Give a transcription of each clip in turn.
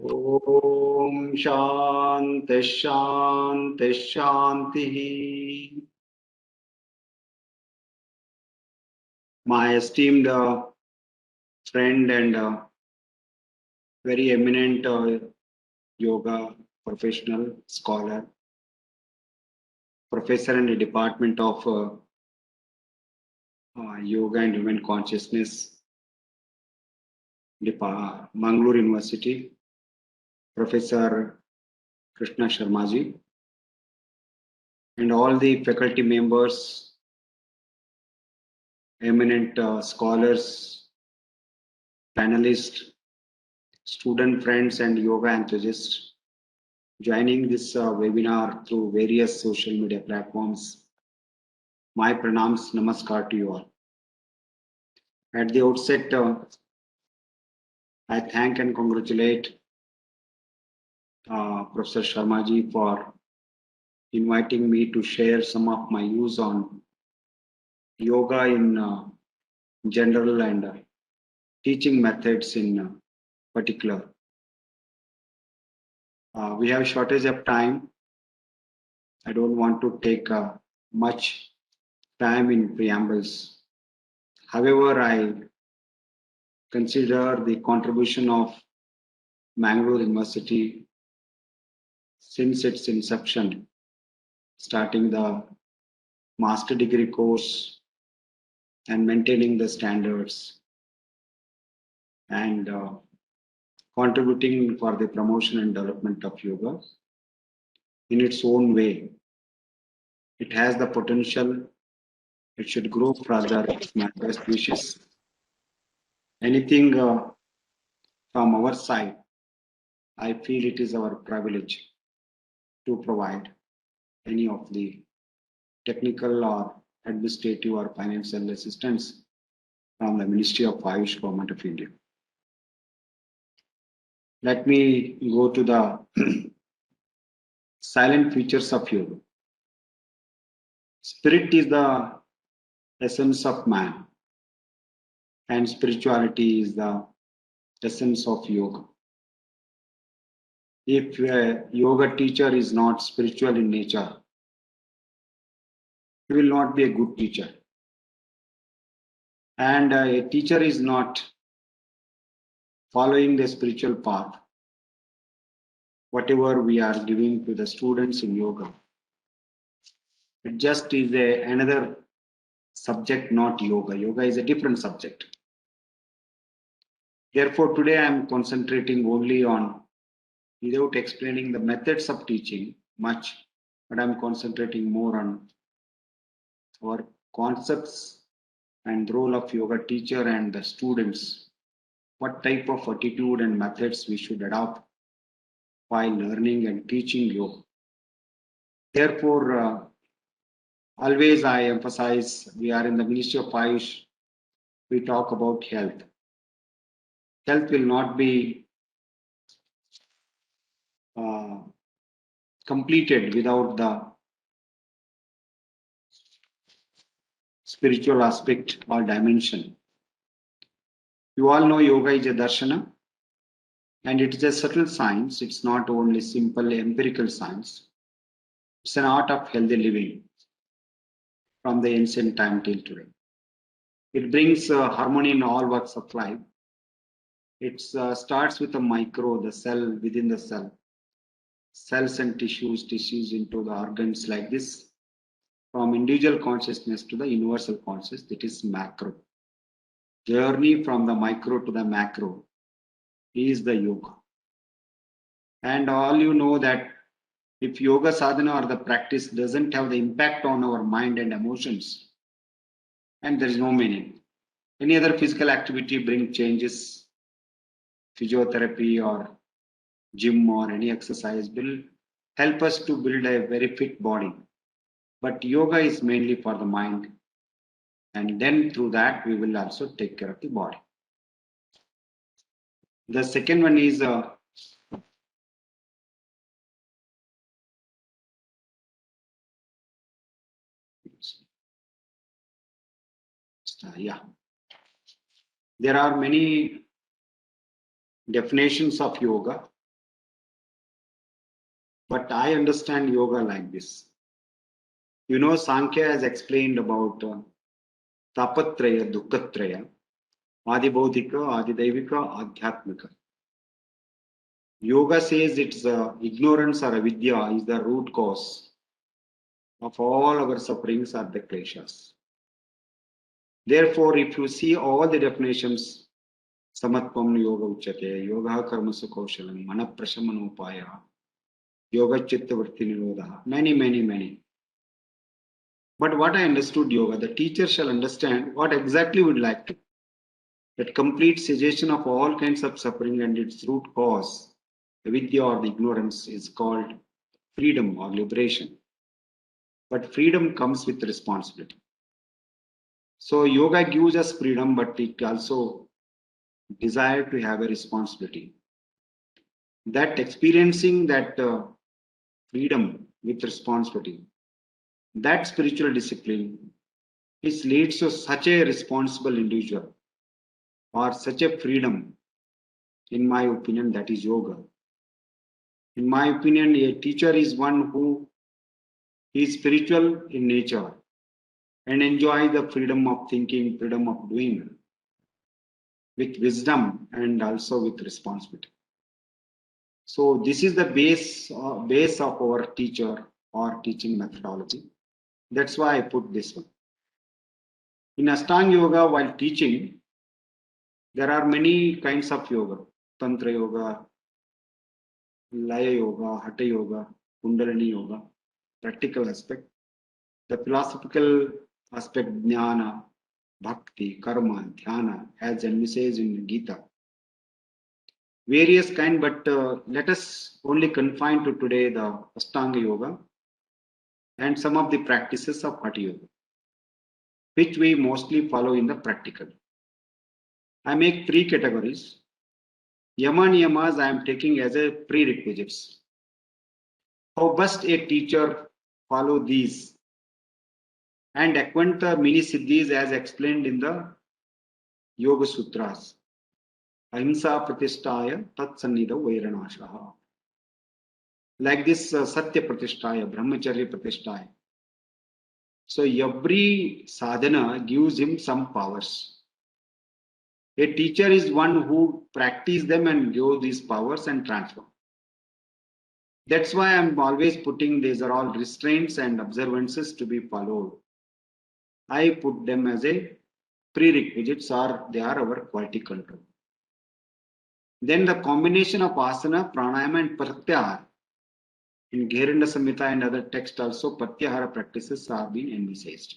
Om Shanti Shanti Shanti. My esteemed friend and very eminent yoga professional, scholar, professor in the Department of Yoga and Human Consciousness, Mangalore University, Professor Krishna Sharmaji, and all the faculty members, eminent scholars, panelists, student friends, and yoga enthusiasts joining this webinar through various social media platforms. My pranams, namaskar to you all. At the outset, I thank and congratulate Professor Sharmaji for inviting me to share some of my views on yoga in general and teaching methods in particular. We have shortage of time. I don't want to take much time in preambles. However, I consider the contribution of Mangalore University since its inception, starting the master degree course and maintaining the standards and contributing for the promotion and development of yoga in its own way. It has the potential, it should grow further. It's my best wishes. Anything from our side, I feel it is our privilege to provide any of the technical or administrative or financial assistance from the Ministry of Ayush, Government of India. Let me go to the silent features of yoga. Spirit is the essence of man, and spirituality is the essence of yoga. If a yoga teacher is not spiritual in nature, he will not be a good teacher. And a teacher is not following the spiritual path, whatever we are giving to the students in yoga, it just is another subject, not yoga. Yoga is a different subject. Therefore, today I am concentrating only on, without explaining the methods of teaching much, but I am concentrating more on our concepts and role of yoga teacher and the students, what type of attitude and methods we should adopt while learning and teaching yoga. Therefore, always I emphasize, we are in the Ministry of Ayush, we talk about health. Health will not be completed without the spiritual aspect or dimension. You all know yoga is a darshana and it is a subtle science. It's not only simple empirical science. It's an art of healthy living from the ancient time till today. It brings harmony in all works of life. It starts with a micro, the cell within the cell, cells and tissues, tissues into the organs like this, from individual consciousness to the universal consciousness, that is macro. Journey from the micro to the macro is the yoga. And all you know that if yoga sadhana or the practice doesn't have the impact on our mind and emotions, and there is no meaning. Any other physical activity bring changes, physiotherapy or gym or any exercise will help us to build a very fit body. But yoga is mainly for the mind. And then through that, we will also take care of the body. The second one is there are many definitions of yoga. But I understand yoga like this. You know, Sankhya has explained about Tapatraya, Dukhatraya, Adibodhika, Adidaivika, Adhyatmika. Yoga says it's ignorance or avidya is the root cause of all our sufferings or the kleshas. Therefore, if you see all the definitions, samatvam yoga uchyate, yoga karmasu kaushalam, mana prashamanopaya, yoga chitta vritti nirodha, many. But what I understood yoga, the teacher shall understand what exactly we would like to. That complete cessation of all kinds of suffering and its root cause, the vidya or the ignorance, is called freedom or liberation. But freedom comes with responsibility. So yoga gives us freedom, but it also desire to have a responsibility. That experiencing that freedom with responsibility, that spiritual discipline, which leads to such a responsible individual or such a freedom, in my opinion, that is yoga. In my opinion, a teacher is one who is spiritual in nature and enjoy the freedom of thinking, freedom of doing with wisdom and also with responsibility. So this is the base of our teacher or teaching methodology. That's why I put this one. In Ashtanga Yoga, while teaching, there are many kinds of yoga: Tantra Yoga, Laya Yoga, Hatha Yoga, Kundalini Yoga, practical aspect, the philosophical aspect, Jnana, Bhakti, Karma, Dhyana, as envisaged in Gita. Various kind, but let us only confine to today the Ashtanga Yoga and some of the practices of Hatha Yoga, which we mostly follow in the practical. I make three categories. Yama Niyamas I am taking as a prerequisites. How must a teacher follow these and acquaint the mini siddhis as explained in the Yoga Sutras. Ahimsa pratishtaya tat sannidha vairanashaha. Like this Satya pratishtaya, Brahmacharya pratishtaya. So every sadhana gives him some powers. A teacher is one who practices them and gives these powers and transform. That's why I'm always putting these are all restraints and observances to be followed. I put them as a prerequisites or they are our quality control. Then the combination of asana, pranayama and pratyahara. In Gheranda Samhita and other texts also pratyahara practices are being envisaged.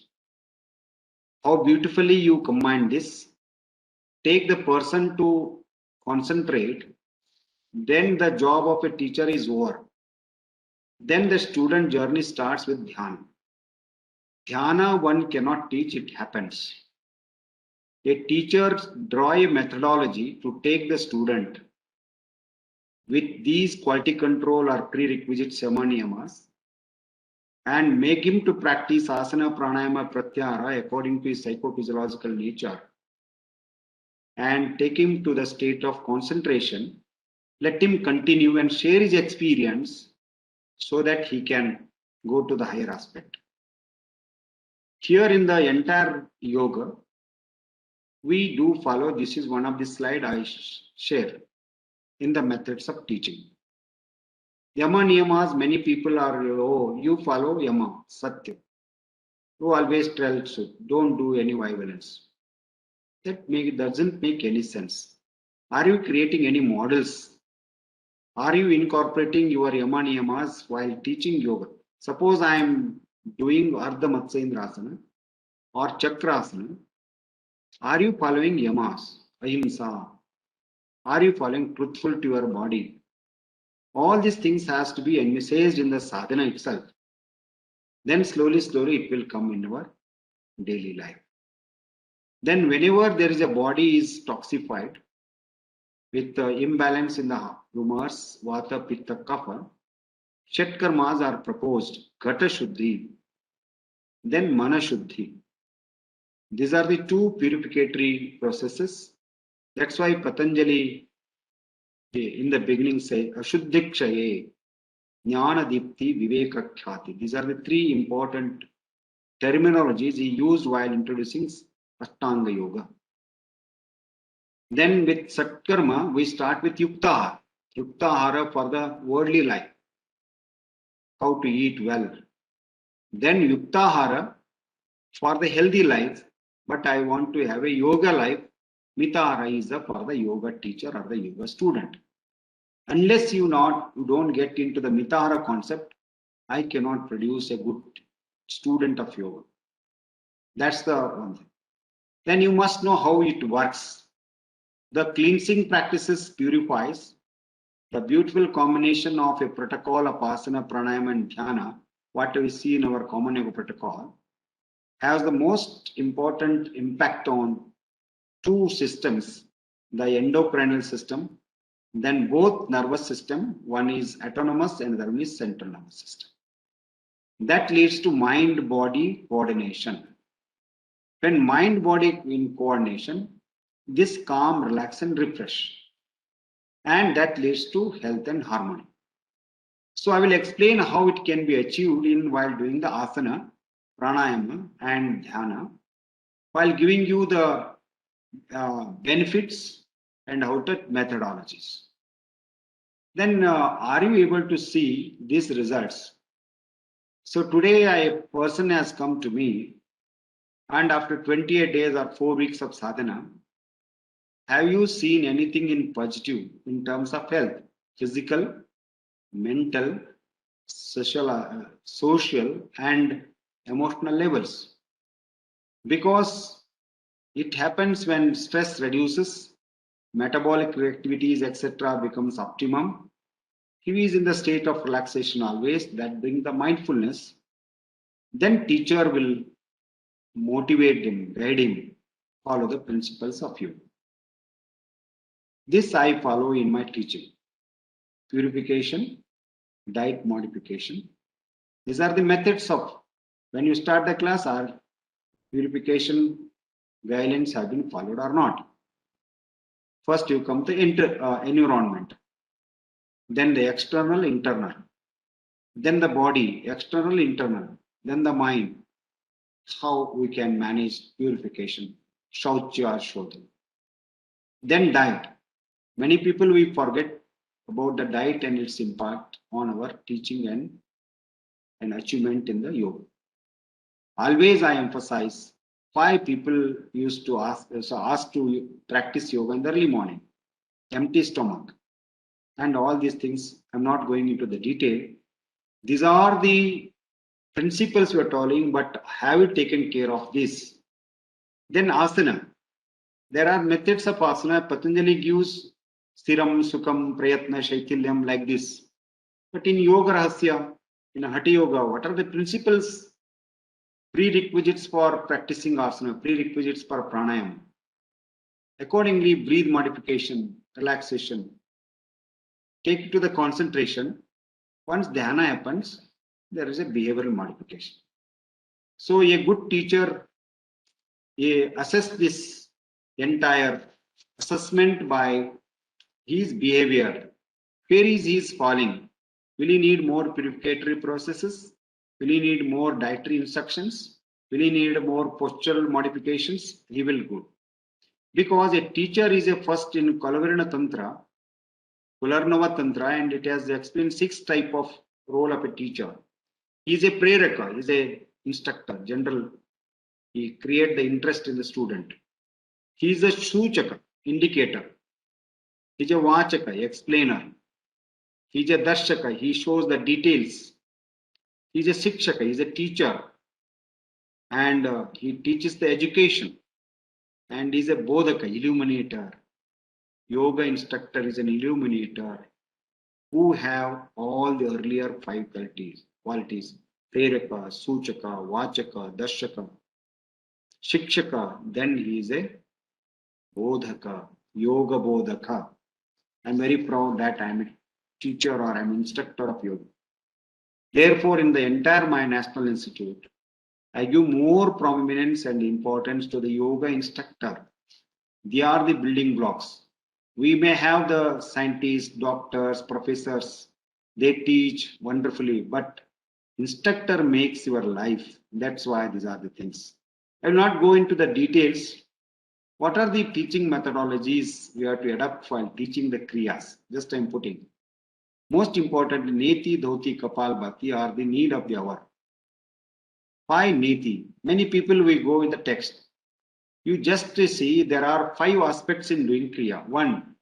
How beautifully you combine this. Take the person to concentrate, then the job of a teacher is over. Then the student journey starts with dhyana. Dhyana one cannot teach, it happens. A teacher draw a methodology to take the student with these quality control or prerequisite yama-niyamas and make him to practice asana, pranayama, pratyahara according to his psychophysiological nature and take him to the state of concentration. Let him continue and share his experience so that he can go to the higher aspect. Here in the entire yoga, we do follow, this is one of the slide I share in the methods of teaching. Yama niyamas, many people are, oh, you follow yama, satya. You always tell truth, don't do any violence. That doesn't make any sense. Are you creating any models? Are you incorporating your yama niyamas while teaching yoga? Suppose I am doing Ardha Matsyendrasana or Chakrasana. Are you following yamas, ahimsa? Are you following truthful to your body? All these things has to be envisaged in the sadhana itself. Then slowly it will come in our daily life. Then whenever there is a body is toxified with imbalance in the humors, vata, pitta, kapha, Shat karmas are proposed, Gata Shuddhi, then Mana Shuddhi. These are the two purificatory processes. That's why Patanjali in the beginning say Ashuddhikshaye. Jnana Dipti, Viveka Khyati. These are the three important terminologies he used while introducing Ashtanga Yoga. Then with Satkarma, we start with Yuktahara. Yuktahara for the worldly life, how to eat well. Then Yuktahara for the healthy life, but I want to have a yoga life. Mitahara is for the yoga teacher or the yoga student. Unless you don't get into the Mitahara concept, I cannot produce a good student of yoga. That's the one thing. Then you must know how it works. The cleansing practices purifies. The beautiful combination of a protocol of asana, pranayama, and dhyana, what we see in our common yoga protocol, has the most important impact on two systems, the endocrinal system, then both nervous system. One is autonomous and the other is central nervous system. That leads to mind-body coordination. When mind-body in coordination, this calm, relax, and refresh. And that leads to health and harmony. So I will explain how it can be achieved while doing the asana, pranayama, and dhyana, while giving you the benefits and outer methodologies. Then are you able to see these results? So today a person has come to me, and after 28 days or 4 weeks of sadhana, have you seen anything in positive in terms of health, physical, mental, social and emotional levels? Because it happens when stress reduces, metabolic activities, etc., becomes optimum. He is in the state of relaxation always, that brings the mindfulness. Then teacher will motivate him, guide him, follow the principles of yoga. This I follow in my teaching. Purification, diet modification. These are the methods of when you start the class, are purification guidelines have been followed or not. First you come to environment, then the external, internal, then the body, external, internal, then the mind, how we can manage purification, shaucha or shodha. Then diet. Many people we forget about the diet and its impact on our teaching and achievement in the yoga. Always I emphasize why people used to ask to practice yoga in the early morning, empty stomach, and all these things. I'm not going into the detail. These are the principles we are telling, but have you taken care of this? Then asana. There are methods of asana. Patanjali gives Stiram, Sukham, Prayatna, Shaitilyam like this. But in Yoga Rahasya, in Hatha Yoga, what are the principles, prerequisites for practicing asana, prerequisites for pranayama? Accordingly, breathe modification, relaxation, take it to the concentration. Once dhyana happens, there is a behavioral modification. So a good teacher assess this entire assessment by his behavior. Where is he falling? Will he need more purificatory processes? Will he need more dietary instructions? Will he need more postural modifications? He will go. Because a teacher is a first in Kulavarna Tantra, Kularnava Tantra, and it has explained 6 types of role of a teacher. He is a preraka, he is a instructor, general. He creates the interest in the student. He is a Suchaka, indicator. He is a Vachaka, explainer. He is a Darshaka, he shows the details. He is a Sikshaka, he is a teacher. And he teaches the education. And he is a Bodhaka, illuminator. Yoga instructor is an illuminator who have all the earlier 5 qualities. Preraka, Suchaka, Vachaka, Darshaka, Shikshaka. Then he is a Bodhaka, Yoga Bodhaka. I'm very proud that I'm a teacher or I'm an instructor of yoga. Therefore, in the entire my National Institute, I give more prominence and importance to the yoga instructor. They are the building blocks. We may have the scientists, doctors, professors, They teach wonderfully, but instructor makes your life. That's why these are the things. I will not go into the details. What are the teaching methodologies we have to adopt while teaching the kriyas? Just I'm putting. Most important, Neti, Dhoti, Kapal, Bhati are the need of the hour. Why Neti? Many people will go in the text. You just see there are 5 aspects in doing kriya. One,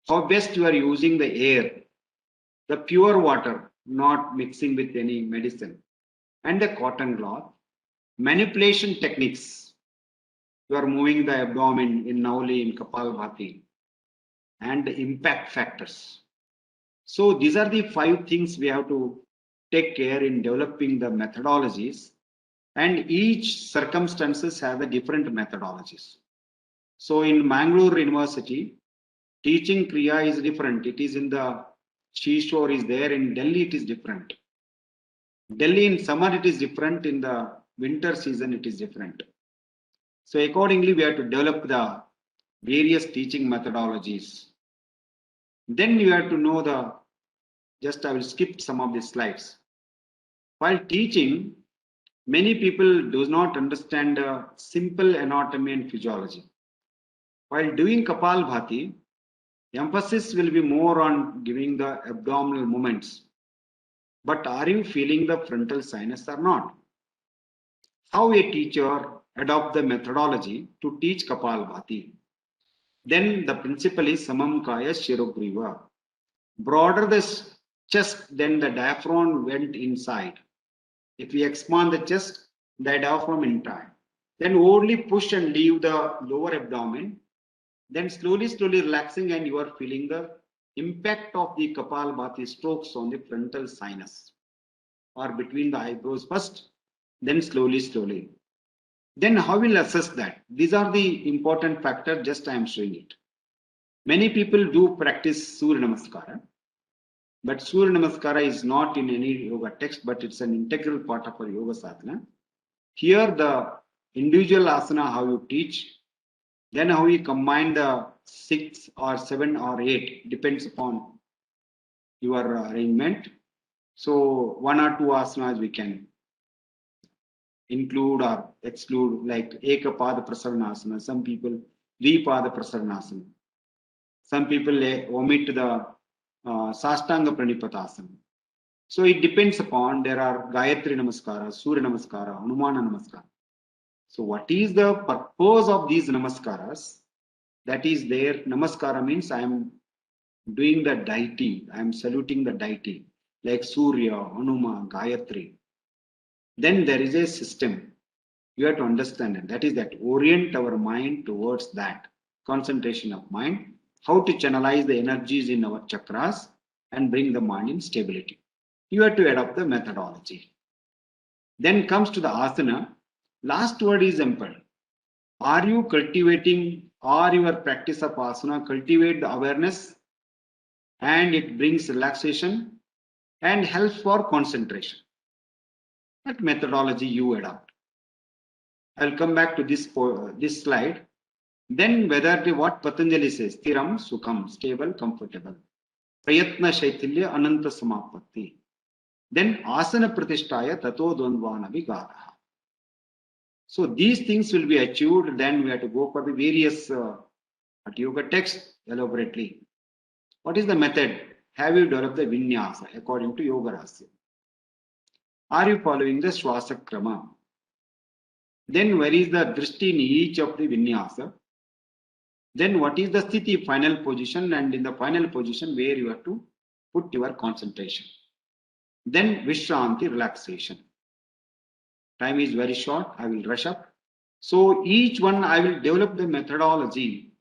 how best you are using the air, the pure water, not mixing with any medicine, and the cotton cloth. Manipulation techniques. You are moving the abdomen in Nauli, in Kapalbhati, and the impact factors. So these are the 5 things we have to take care in developing the methodologies, and each circumstances have the different methodologies. So in Mangalore University, teaching Kriya is different. It is in the seashore is there. In Delhi, it is different. Delhi in summer, it is different. In the winter season, it is different. So accordingly, we have to develop the various teaching methodologies. Then you have to know the, just I will skip some of the slides. While teaching, many people do not understand simple anatomy and physiology. While doing Kapalbhati, emphasis will be more on giving the abdominal movements. But are you feeling the frontal sinus or not? How a teacher adopt the methodology to teach Kapalbhati? Then the principle is Samam Kaya Shirogriva. Broader the chest, then the diaphragm went inside. If we expand the chest, the diaphragm inside. Then only push and leave the lower abdomen. Then slowly relaxing, and you are feeling the impact of the Kapalbhati strokes on the frontal sinus or between the eyebrows first, then slowly. Then how will assess that? These are the important factors, just I am showing it. Many people do practice Surya Namaskara, but Surya Namaskara is not in any yoga text, but it's an integral part of our yoga sadhana. Here the individual asana, how you teach, then how you combine the 6 or 7 or 8, depends upon your arrangement. So 1 or 2 asanas we can include or exclude, like Ekapada Prasaranasana. Some people Dvipada Prasaranasana. Some people omit the Sastanga Pranipatasana. So it depends upon, there are Gayatri Namaskara, Surya Namaskara, Hanumana Namaskara. So what is the purpose of these Namaskaras? That is there. Namaskara means I am doing the deity, I am saluting the deity, like Surya, Hanuma, Gayatri. Then there is a system. You have to understand it. That is that orient our mind towards that concentration of mind, how to channelize the energies in our chakras and bring the mind in stability. You have to adopt the methodology. Then comes to the asana. Last word is important. Are you cultivating, or your practice of asana cultivate the awareness, and it brings relaxation and helps for concentration? That methodology you adopt. I'll come back to this slide. Then what Patanjali says, Thiram, Sukham, stable, comfortable. Prayatna Shaitilya, Ananta Samapatti. Then Asana Pratishtaya, Tato Dvandvana Vigadaha. So these things will be achieved. Then we have to go for the various yoga text elaborately. What is the method? Have you developed the vinyasa according to Yoga Rahasya? Are you following the Swasa Krama? Then where is the drishti in each of the vinyasa? Then what is the sthiti, final position, and in the final position where you have to put your concentration. Then Vishranti, relaxation. Time is very short, I will rush up. So each one I will develop the methodology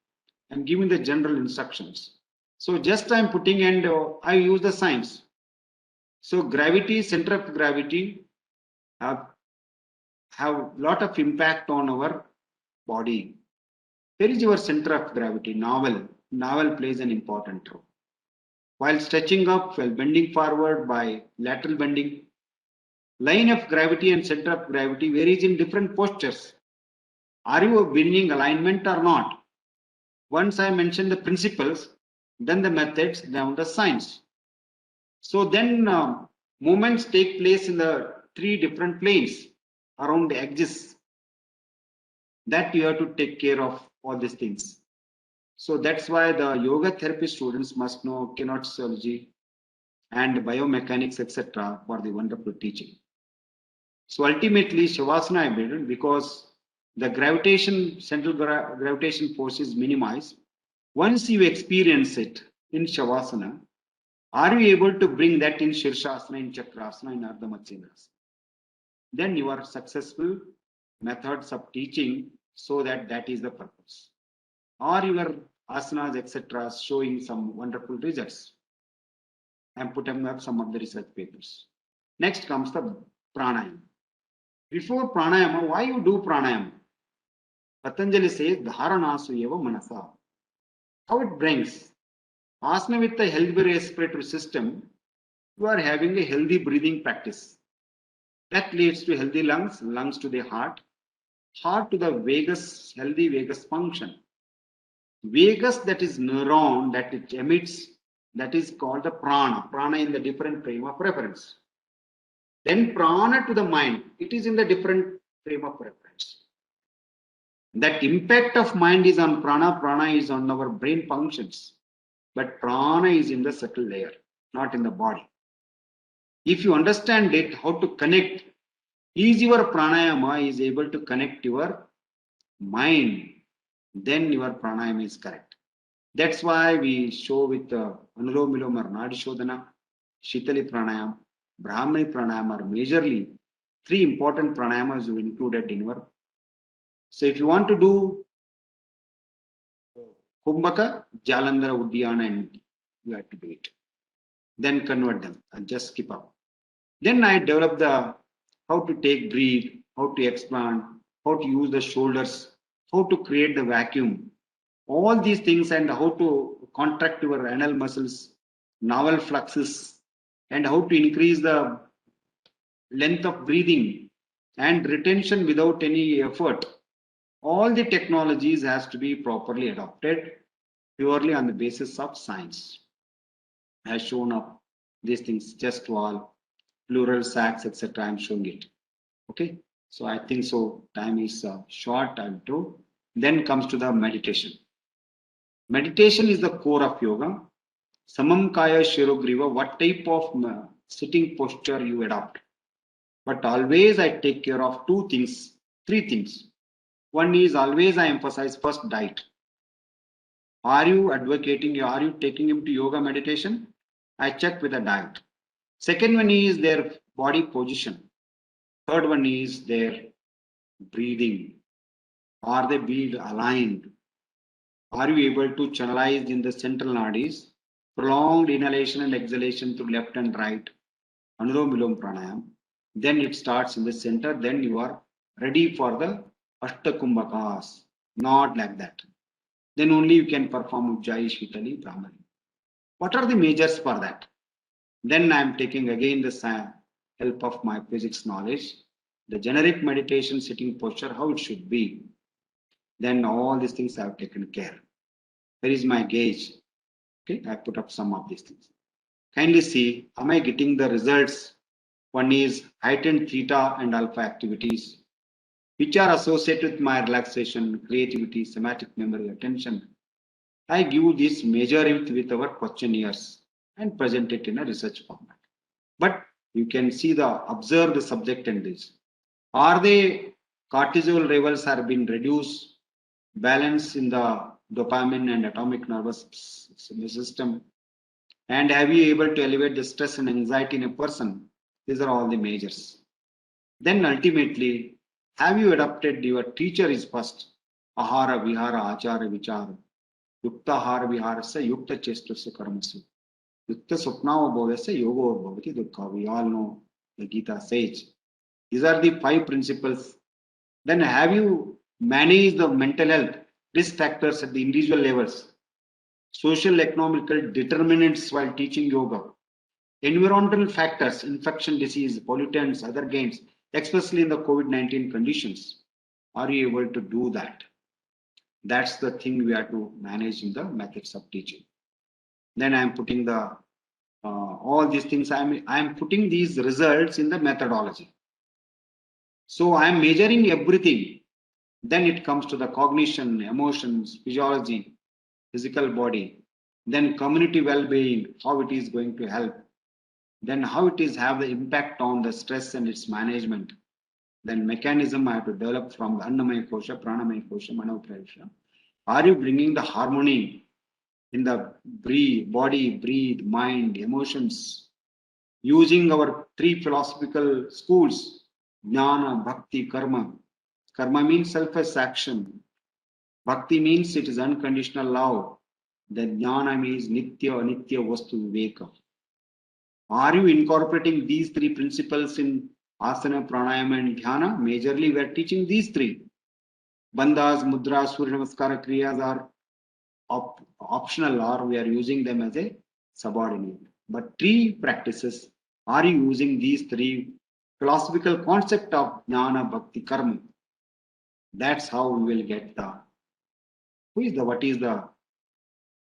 and giving the general instructions. So just I am putting, and I use the science. So gravity, center of gravity have lot of impact on our body. Where is your center of gravity? Navel. Navel plays an important role. While stretching up, while bending forward by lateral bending, line of gravity and center of gravity varies in different postures. Are you bringing alignment or not? Once I mentioned the principles, then the methods, then the science. So then movements take place in the 3 different planes around the edges that you have to take care of all these things. So that's why the yoga therapy students must know kinesiology and biomechanics, etc., for the wonderful teaching. So ultimately, Shavasana I built because the central gravitation force is minimized. Once you experience it in Shavasana, are you able to bring that in Shirshasana, in Chakrasana, in Ardha Matsyendrasana? Then you are successful methods of teaching so that is the purpose. Or your asanas, etc., showing some wonderful results. I am putting up some of the research papers. Next comes the pranayama. Before pranayama, why you do pranayama? Patanjali says, dharanasu eva manasa. How it brings? Asana with a healthy respiratory system, you are having a healthy breathing practice. That leads to healthy lungs, lungs to the heart to the vagus, healthy vagus function. Vagus, that is neuron that it emits, that is called the prana. Prana in the different frame of reference. Then prana to the mind, it is in the different frame of reference. That impact of mind is on prana, prana is on our brain functions. But prana is in the subtle layer, not in the body. If you understand it, how to connect, is your pranayama is able to connect your mind, then your pranayama is correct. That's why we show with Anulom Vilom or Nadi Shodhana, Shitali Pranayam, Brahmani Pranayam are majorly 3 important pranayamas you included in your. So if you want to do Kumbhaka, Jalandhara, Uddiyana, and you have to do it. Then convert them and just skip up. Then I developed the how to take breathe, how to expand, how to use the shoulders, how to create the vacuum, all these things, and how to contract your anal muscles, navel fluxes, and how to increase the length of breathing and retention without any effort. All the technologies has to be properly adopted purely on the basis of science. As shown up these things, chest wall, pleural sacs, etc. I'm showing it. Okay, so I think so. Time is short. I'll do. Then comes to the meditation. Meditation is the core of yoga. Samam Kaya Shirogriva, what type of sitting posture you adopt. But always I take care of 2 things, 3 things. One is always I emphasize first diet. Are you advocating, are you taking him to yoga meditation? I check with the diet. Second one is their body position. Third one is their breathing. Are they being aligned? Are you able to channelize in the central nadis? Prolonged inhalation and exhalation through left and right. Anulom Vilom Pranayam. Then it starts in the center. Then you are ready for the Ashtakumbhakas. Not like that. Then only you can perform Ujjayi, Shitali, Brahmani. What are the measures for that? Then I am taking again the help of my physics knowledge. The generic meditation sitting posture, how it should be. Then all these things I have taken care. Where is my gauge? Okay, I put up some of these things. Kindly see, am I getting the results? One is heightened theta and alpha activities, which are associated with my relaxation, creativity, semantic memory, attention. I give this measure it with our questionnaires and present it in a research format. But you can see observe the subject and this. Are they cortisol levels are being reduced, balance in the dopamine and atomic nervous system, and have you able to elevate the stress and anxiety in a person? These are all the measures. Then ultimately, have you adopted your teacher is first? Ahara, vihara, achara, vichara. Yukta ahara, viharasya, yukta chestasya karmasu. Yukta swapnava bhodasya, yoga bhavati dukkha. We all know the Gita says. These are the 5 principles. Then have you managed the mental health risk factors at the individual levels? Social economical determinants while teaching yoga, environmental factors, infection disease, pollutants, other gains, especially in the COVID-19 conditions. Are you able to do that? That's the thing we have to manage in the methods of teaching. Then I am putting the all these things. I'm putting these results in the methodology. So I'm measuring everything. Then it comes to the cognition, emotions, physiology, physical body, then community well-being, how it is going to help, then how it is have the impact on the stress and its management, then mechanism I have to develop from the Annamaya Kosha, Pranamaya Kosha, Manoprayasha. Are you bringing the harmony in the body, breathe, mind, emotions, using our three philosophical schools, Jnana, Bhakti, Karma. Karma means selfless action. Bhakti means it is unconditional love. The Jnana means Nitya, Anitya, Vastu, Viveka. Are you incorporating these three principles in Asana, Pranayama and Dhyana? Majorly we are teaching these three. Bandhas, Mudras, Surya Namaskara, Kriyas are optional, or we are using them as a subordinate. But three practices, are you using these three philosophical concept of Jnana, Bhakti, Karma? That's how we will get what is the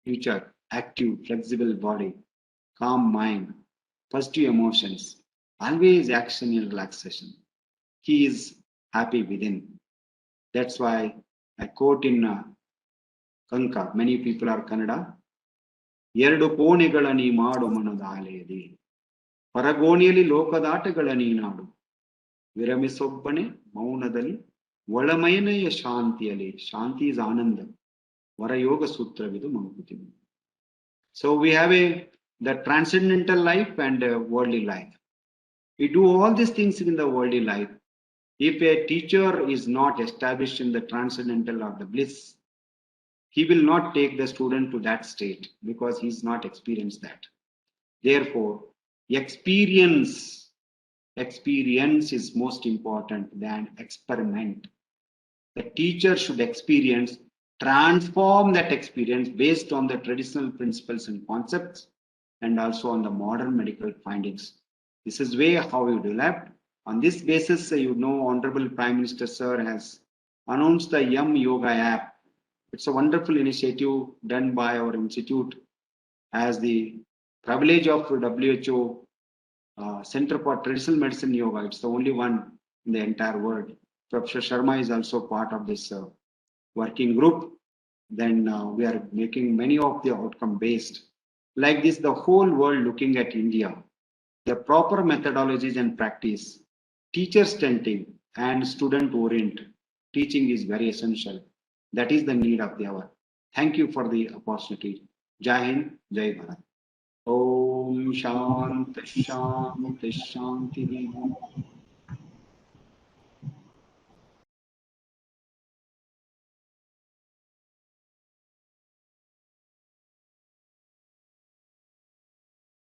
future? Active, flexible body, calm mind, positive emotions, always action and relaxation. He is happy within. That's why I quote in Kanka, many people are Kannada. ಎರಡು ಕೋಣೆಗಳ ನೀ ಮಾಡು ಮನದಾಲೆಯದಿ ಪರಗೋಣಿಯಲ್ಲಿ ಲೋಕದಾಟಗಳ ನೀನಾಡು ವಿರಮಿಸೊಬ್ಬನೆ ಮೌನದಲ್ಲಿ ಒಳಮಯನೆಯ ಶಾಂತಿಯಲ್ಲಿ ಶಾಂತಿ is Ananda ವರಯೋಗ ಸೂತ್ರವಿದು ಮಂಕುತಿ. So we have the transcendental life and worldly life. We do all these things in the worldly life. If a teacher is not established in the transcendental or the bliss, he will not take the student to that state because he's not experienced that. Therefore, experience is most important than experiment. The teacher should experience, transform that experience based on the traditional principles and concepts and also on the modern medical findings. This is way how you develop. On this basis, Honorable Prime Minister Sir has announced the Yum Yoga app. It's a wonderful initiative done by our institute as the privilege of WHO Center for Traditional Medicine Yoga. It's the only one in the entire world. Professor Sharma is also part of this working group. Then we are making many of the outcome based. Like this, the whole world looking at India. The proper methodologies and practice, teacher centering and student oriented teaching is very essential. That is the need of the hour. Thank you for the opportunity. Jai Hind, Jai Bharat. Om Shanti Shanti Shanti.